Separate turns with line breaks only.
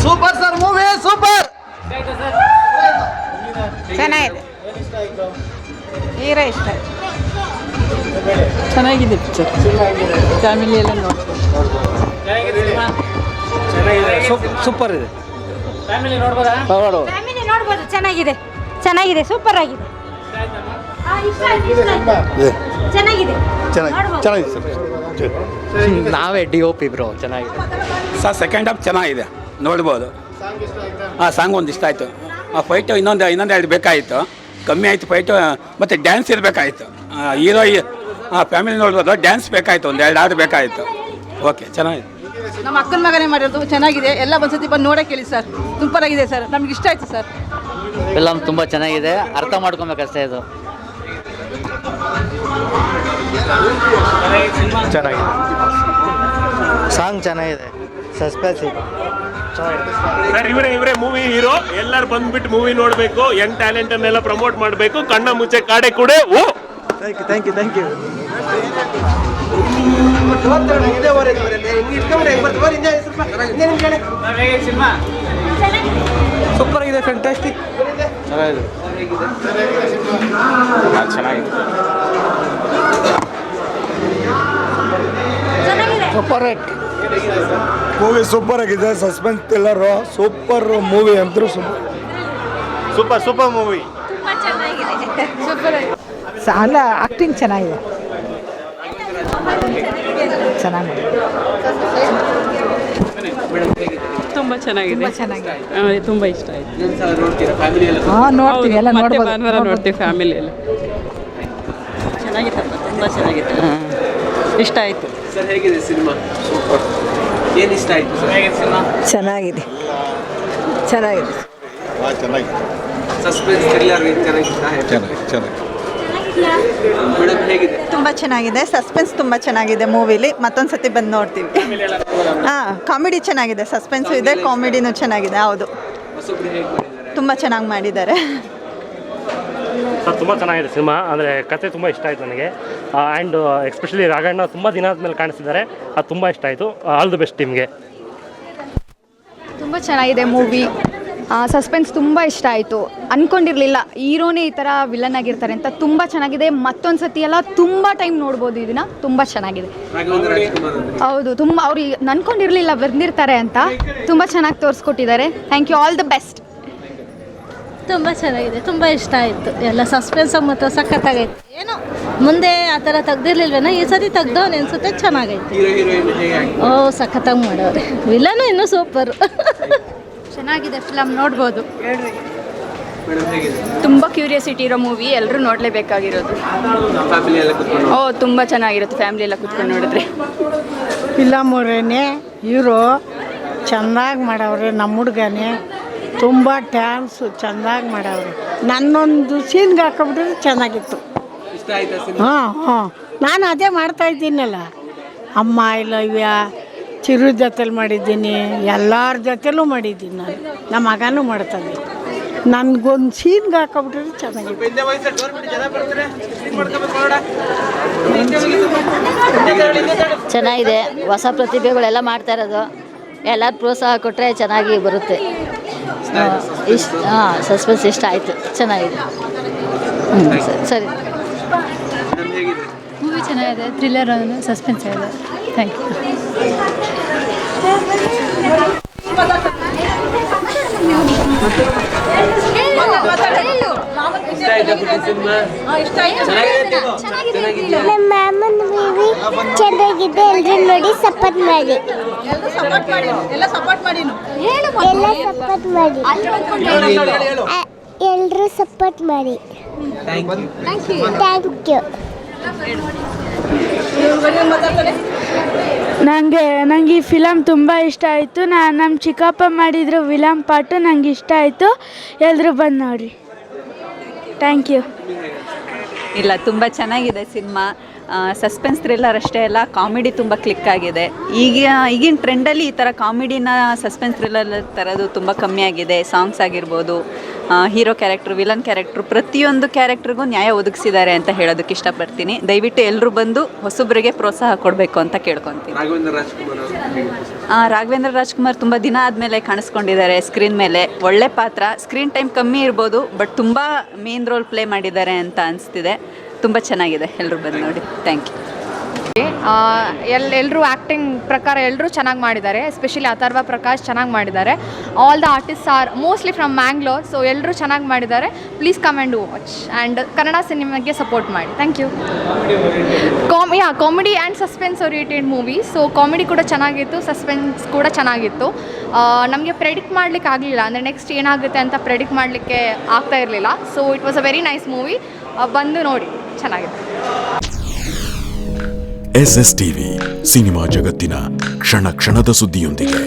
Super sir, movie super.
ಚೆನ್ನಾಗಿದೆ, hero ಇಷ್ಟ.
ಚೆನ್ನಾಗಿದೆ ಪಿಕ್ಚರ್, ಫ್ಯಾಮಿಲಿ ಎಲ್ಲ ನೋಡ್ಬೋದು.
ಸೂಪರ್ ಇದೆ,
ಫ್ಯಾಮಿಲಿ ನೋಡ್ಬೋದು. ಚೆನ್ನಾಗಿದೆ, ಚೆನ್ನಾಗಿದೆ, ಸೂಪರ್ ಆಗಿದೆ. ಚೆನ್ನಾಗಿದೆ,
ನಾವೇ DOP ಬ್ರೋ. ಚೆನ್ನಾಗಿದೆ
ಸರ್, ಸೆಕೆಂಡ್ ಹಾಫ್ ಚೆನ್ನಾಗಿದೆ, ನೋಡ್ಬೋದು. ಹಾಂ, ಸಾಂಗ್ ಒಂದು ಇಷ್ಟ ಆಯಿತು. ಆ ಫೈಟು ಇನ್ನೊಂದೆರಡು ಬೇಕಾಯಿತು, ಕಮ್ಮಿ ಆಯಿತು ಫೈಟು. ಮತ್ತು ಡ್ಯಾನ್ಸ್ ಇರಬೇಕಾಯಿತು. ಹೀರೋ ಫ್ಯಾಮಿಲಿ ನೋಡ್ಬೋದು, ಡ್ಯಾನ್ಸ್ ಬೇಕಾಯಿತು, ಒಂದು 2 ಹಾಡು ಬೇಕಾಯಿತು. ಓಕೆ, ಚೆನ್ನಾಗಿದೆ.
ನಮ್ಮ ಅಕ್ಕನ ಮಗನೇ ಮಾಡಿರೋದು, ಚೆನ್ನಾಗಿದೆ. ಎಲ್ಲ ಒಂದ್ಸತಿ ಬಂದು ನೋಡೋಕೆ ಹೇಳಿ ಸರ್, ಸೂಪರ್ ಆಗಿದೆ ಸರ್, ನಮ್ಗೆ ಇಷ್ಟ ಆಯಿತು ಸರ್.
ಫಿಲಮ್ ತುಂಬ ಚೆನ್ನಾಗಿದೆ, ಅರ್ಥ ಮಾಡ್ಕೊಬೇಕಷ್ಟೇ. ಇದು
ಚೆನ್ನಾಗಿದೆ,
ಸಾಂಗ್ ಚೆನ್ನಾಗಿದೆ, ಸಸ್ಪೆನ್ಸ್ ಇದೆ.
ಸರ್, ಇವರೇ ಮೂವಿ ಹೀರೋ. ಎಲ್ಲರೂ ಬಂದ್ಬಿಟ್ಟು ಮೂವಿ ನೋಡಬೇಕು, ಯಂಗ್ ಟ್ಯಾಲೆಂಟ್ ಅನ್ನೆಲ್ಲ ಪ್ರಮೋಟ್ ಮಾಡಬೇಕು. ಕಣ್ಣ ಮುಚ್ಚೆ ಕಾಡೆ ಕೂಡ. ಓ,
ಥ್ಯಾಂಕ್ ಯು. ಸೂಪರ್ ಆಗಿದೆ, ಫ್ಯಾಂಟಾಸ್ಟಿಕ್. ಚೆನ್ನಾಗಿದೆ. ಸೂಪರ್ ಹಿಟ್
ಮೂವಿ, ಸೂಪರ್ ಆಗಿದೆ. ಸಸ್ಪೆನ್ಸ್ ಥ್ರಿಲ್ಲರು, ಸೂಪರ್ ಮೂವಿ ಅಂತೂ
ಸೂಪರ್ ಮೂವಿ.
ಅಲ್ಲ, ಆಕ್ಟಿಂಗ್ ಚೆನ್ನಾಗಿದೆ, ಚೆನ್ನಾಗಿದೆ,
ತುಂಬ ಚೆನ್ನಾಗಿದೆ, ತುಂಬ ಇಷ್ಟ ಆಯಿತು.
ನೋಡ್ತೀವಿ, ಎಲ್ಲ ನೋಡ್ಬೋದು.
ಭಾನುವಾರ ನೋಡ್ತೀವಿ ಫ್ಯಾಮಿಲಿ ಎಲ್ಲ.
ಚೆನ್ನಾಗಿತ್ತಪ್ಪ, ತುಂಬ ಚೆನ್ನಾಗಿತ್ತು, ಇಷ್ಟ ಆಯಿತು.
ಸರ್, ಹೇಗಿದೆ ಸಿನಿಮಾ? ಸೂಪರ್. ಏನು ಇಷ್ಟ ಆಯಿತು ಸರ್?
ಚೆನ್ನಾಗಿದೆ, ಚೆನ್ನಾಗಿದೆ.
ಸಸ್ಪೆನ್ಸ್ ಥ್ರಿಲ್ಲರ್ ಚೆನ್ನಾಗಿದೆ. ಮೇಡಮ್, ಹೇಗಿದೆ?
ತುಂಬ ಚೆನ್ನಾಗಿದೆ, ಸಸ್ಪೆನ್ಸ್ ತುಂಬ ಚೆನ್ನಾಗಿದೆ ಮೂವಿಲಿ. ಮತ್ತೊಂದು ಸತಿ ಬಂದು ನೋಡ್ತೀವಿ. ಹಾಂ, ಕಾಮಿಡಿ ಚೆನ್ನಾಗಿದೆ, ಸಸ್ಪೆನ್ಸು ಇದೆ, ಕಾಮಿಡಿನೂ ಚೆನ್ನಾಗಿದೆ. ಹೌದು, ತುಂಬ ಚೆನ್ನಾಗಿ ಮಾಡಿದ್ದಾರೆ.
ಸರ್, ತುಂಬ ಚೆನ್ನಾಗಿದೆ ಸಿನಿಮಾ. ಅಂದರೆ ಕತೆ ತುಂಬ ಇಷ್ಟ ಆಯಿತು ನನಗೆ. ಆ್ಯಂಡ್ ಎಸ್ಪೆಷಲಿ ರಾಘಣ್ಣ ತುಂಬ ದಿನ ಆದಮೇಲೆ ಕಾಣಿಸ್ತಿದ್ದಾರೆ, ಅದು ತುಂಬ ಇಷ್ಟ ಆಯಿತು. ಆಲ್ ದಿ ಬೆಸ್ಟ್ ಟೀಮ್ಗೆ.
ತುಂಬ ಚೆನ್ನಾಗಿದೆ ಮೂವಿ, ಸಸ್ಪೆನ್ಸ್ ತುಂಬ ಇಷ್ಟ ಆಯಿತು. ಅಂದ್ಕೊಂಡಿರಲಿಲ್ಲ ಹೀರೋನೇ ಈ ಥರ ವಿಲನ್ ಆಗಿರ್ತಾರೆ ಅಂತ. ತುಂಬ ಚೆನ್ನಾಗಿದೆ, ಮತ್ತೊಂದು ಸತಿ ಎಲ್ಲ ತುಂಬ ಟೈಮ್ ನೋಡ್ಬೋದು ಇದನ್ನು. ತುಂಬ ಚೆನ್ನಾಗಿದೆ, ಹೌದು. ತುಂಬ ಅವ್ರು ಅಂದ್ಕೊಂಡಿರಲಿಲ್ಲ ಬಂದಿರ್ತಾರೆ ಅಂತ. ತುಂಬ ಚೆನ್ನಾಗಿ ತೋರಿಸ್ಕೊಟ್ಟಿದ್ದಾರೆ. Thank you, all the best.
ತುಂಬ ಚೆನ್ನಾಗಿದೆ, ತುಂಬ ಇಷ್ಟ ಆಯಿತು. ಎಲ್ಲ ಸಸ್ಪೆನ್ಸ್ ಮತ್ತು ಸಖತ್ತಾಗೈತೆ. ಏನೋ ಮುಂದೆ ಆ ಥರ ತೆಗ್ದಿರ್ಲಿಲ್ವೇನೋ, ಈ ಸತಿ ತೆಗ್ದವನು ಅನ್ಸುತ್ತೆ. ಚೆನ್ನಾಗೈತೆ. ಓ, ಸಖತ್ತಾಗಿ ಮಾಡೋರೆ. ವಿಲನು ಇನ್ನೂ ಸೂಪರು.
ಚೆನ್ನಾಗಿದೆ ಫಿಲಮ್, ನೋಡ್ಬೋದು. ತುಂಬ ಕ್ಯೂರಿಯಾಸಿಟಿ ಇರೋ ಮೂವಿ, ಎಲ್ಲರೂ ನೋಡಲೇಬೇಕಾಗಿರೋದು. ತುಂಬ ಚೆನ್ನಾಗಿರುತ್ತೆ, ಫ್ಯಾಮಿಲಿ ಎಲ್ಲ ಕುತ್ಕೊಂಡು ನೋಡಿದ್ರೆ.
ಫಿಲಮ್ ಅವರೇನೆ ಹೀರೋ, ಚೆಂದಾಗಿ ಮಾಡವ್ರೆ. ನಮ್ಮ ಹುಡುಗನೇ ತುಂಬ ಡ್ಯಾನ್ಸು ಚೆಂದಾಗಿ ಮಾಡವ್ರೆ. ನನ್ನೊಂದು ಸೀನ್ಗೆ ಹಾಕೊಂಡ್ಬಿಟ್ರೆ ಚೆನ್ನಾಗಿತ್ತು. ಹಾಂ, ನಾನು ಅದೇ ಮಾಡ್ತಾಯಿದ್ದೀನಲ್ಲ. ಅಮ್ಮ ಇಲ್ಲವ್ಯ ಚಿರು ಜೊತೆಲಿ ಮಾಡಿದ್ದೀನಿ, ಎಲ್ಲರ ಜೊತೆಲೂ ಮಾಡಿದ್ದೀನಿ. ನಾನು ನಮ್ಮ ಮಗನೂ ಮಾಡ್ತಾನೆ. ನನಗೊಂದು ಸೀನ್ಗೆ ಹಾಕೊಂಡ್ಬಿಟ್ರೆ ಚೆನ್ನಾಗಿತ್ತು.
ಚೆನ್ನಾಗಿದೆ, ಹೊಸ ಪ್ರತಿಭೆಗಳೆಲ್ಲ ಮಾಡ್ತಾ ಇರೋದು. ಎಲ್ಲರೂ ಪ್ರೋತ್ಸಾಹ ಕೊಟ್ಟರೆ ಚೆನ್ನಾಗಿ ಬರುತ್ತೆ. ಸಸ್ಪೆನ್ಸ್ ಇಷ್ಟ ಆಯಿತು, ಚೆನ್ನಾಗಿದೆ. ಸರಿ.
ಮೂವಿ ಚೆನ್ನಾಗಿದೆ, ಥ್ರಿಲ್ಲರ್, ಸಸ್ಪೆನ್ಸ್ ಇದೆ. Thank you.
ನಮ್ಮ ಮಾಮನ ಮೂವಿ ಚೆನ್ನಾಗಿದೆ, ಎಲ್ಲರೂ ನೋಡಿ ಸಪೋರ್ಟ್ ಮಾಡಿ. ಎಲ್ಲ ಸಪೋರ್ಟ್ ಮಾಡಿ, ಎಲ್ಲರೂ ಸಪೋರ್ಟ್ ಮಾಡಿ. Thank you.
ನನಗೆ ಈ ಫಿಲಮ್ ತುಂಬ ಇಷ್ಟ ಆಯಿತು. ನಮ್ಮ ಚಿಕ್ಕಪ್ಪ ಮಾಡಿದ್ರು ವಿಲನ್ ಪಾಟು, ನನಗೆ ಇಷ್ಟ ಆಯಿತು. ಎಲ್ಲರೂ ಬಂದು ನೋಡಿರಿ. Thank you.
ಇಲ್ಲ, ತುಂಬ ಚೆನ್ನಾಗಿದೆ ಸಿನಿಮಾ. ಸಸ್ಪೆನ್ಸ್ ಥ್ರಿಲ್ಲರ್ ಅಷ್ಟೇ ಅಲ್ಲ, ಕಾಮಿಡಿ ತುಂಬ ಕ್ಲಿಕ್ ಆಗಿದೆ. ಈಗಿನ ಟ್ರೆಂಡಲ್ಲಿ ಈ ಥರ ಕಾಮಿಡಿನ ಸಸ್ಪೆನ್ಸ್ ಥ್ರಿಲ್ಲರ್ ತರೋದು ತುಂಬ ಕಮ್ಮಿ ಆಗಿದೆ. ಸಾಂಗ್ಸ್ ಆಗಿರ್ಬೋದು, ಹೀರೋ ಕ್ಯಾರೆಕ್ಟ್ರು, ವಿಲನ್ ಕ್ಯಾರೆಕ್ಟ್ರು, ಪ್ರತಿಯೊಂದು ಕ್ಯಾರೆಕ್ಟ್ರಿಗೂ ನ್ಯಾಯ ಒದಗಿಸಿದ್ದಾರೆ ಅಂತ ಹೇಳೋದಕ್ಕೆ ಇಷ್ಟಪಡ್ತೀನಿ. ದಯವಿಟ್ಟು ಎಲ್ಲರೂ ಬಂದು ಹೊಸಬ್ರಿಗೆ ಪ್ರೋತ್ಸಾಹ ಕೊಡಬೇಕು ಅಂತ ಕೇಳ್ಕೊತೀನಿ.
ರಾಘವೇಂದ್ರ ರಾಜ್ಕುಮಾರ್
ರಾಘವೇಂದ್ರ ರಾಜ್ಕುಮಾರ್ ತುಂಬ ದಿನ ಆದಮೇಲೆ ಕಾಣಿಸ್ಕೊಂಡಿದ್ದಾರೆ ಸ್ಕ್ರೀನ್ ಮೇಲೆ. ಒಳ್ಳೆ ಪಾತ್ರ, ಸ್ಕ್ರೀನ್ ಟೈಮ್ ಕಮ್ಮಿ ಇರ್ಬೋದು, ಬಟ್ ತುಂಬ ಮೇನ್ ರೋಲ್ ಪ್ಲೇ ಮಾಡಿದ್ದಾರೆ ಅಂತ ಅನಿಸ್ತಿದೆ. ತುಂಬ ಚೆನ್ನಾಗಿದೆ, ಎಲ್ಲರೂ ಬಂದು ನೋಡಿ. Thank you.
ಎಲ್ಲರೂ ಆ್ಯಕ್ಟಿಂಗ್ ಪ್ರಕಾರ ಎಲ್ಲರೂ ಚೆನ್ನಾಗಿ ಮಾಡಿದ್ದಾರೆ. ಎಸ್ಪೆಷಲಿ ಅಥರ್ವ ಪ್ರಕಾಶ್ ಚೆನ್ನಾಗಿ ಮಾಡಿದ್ದಾರೆ. All the artist are mostly from Mangalore. So ಎಲ್ಲರೂ ಚೆನ್ನಾಗಿ ಮಾಡಿದ್ದಾರೆ. Please come and watch and Kannada ಸಿನಿಮಾಗೆ ಸಪೋರ್ಟ್ ಮಾಡಿ. Thank you. Comedy and suspense oriented movie. So comedy ಕೂಡ ಚೆನ್ನಾಗಿತ್ತು, ಸಸ್ಪೆನ್ಸ್ ಕೂಡ ಚೆನ್ನಾಗಿತ್ತು. ನಮಗೆ ಪ್ರೆಡಿಕ್ಟ್ ಮಾಡಲಿಕ್ಕೆ ಆಗಲಿಲ್ಲ, ಅಂದರೆ ನೆಕ್ಸ್ಟ್ ಏನಾಗುತ್ತೆ ಅಂತ ಪ್ರೆಡಿಕ್ಟ್ ಮಾಡಲಿಕ್ಕೆ ಆಗ್ತಾ ಇರಲಿಲ್ಲ. So it was a very nice movie. ಬಂದು ನೋಡಿ, ಚೆನ್ನಾಗಿದೆ.
SS TV ಸಿನಿಮಾ ಜಗತ್ತಿನ ಕ್ಷಣ ಕ್ಷಣದ ಸುದ್ದಿಯೊಂದಿಗೆ.